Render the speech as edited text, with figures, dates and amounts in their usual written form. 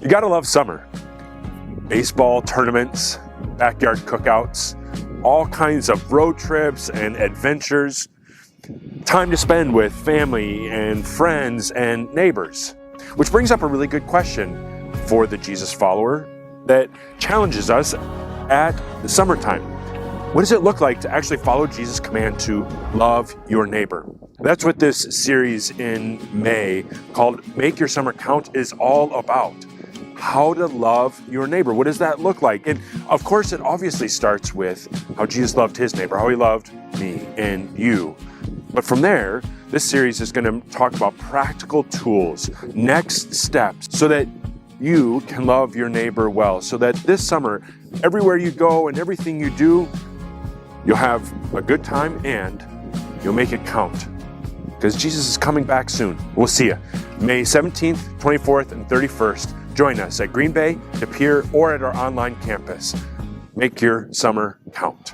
You gotta love summer. Baseball tournaments, backyard cookouts, all kinds of road trips and adventures, time to spend with family and friends and neighbors. Which brings up a really good question for the Jesus follower that challenges us at the summertime. What does it look like to actually follow Jesus' command to love your neighbor? That's what this series in May called Make Your Summer Count is all about. How to love your neighbor. What does that look like? And of course, it obviously starts with how Jesus loved his neighbor, how he loved me and you. But from there, this series is going to talk about practical tools, next steps, so that you can love your neighbor well, so that this summer, everywhere you go and everything you do, you'll have a good time and you'll make it count. Because Jesus is coming back soon. We'll see you May 17th, 24th, and 31st. Join us at Green Bay, De Pere, or at our online campus. Make your summer count.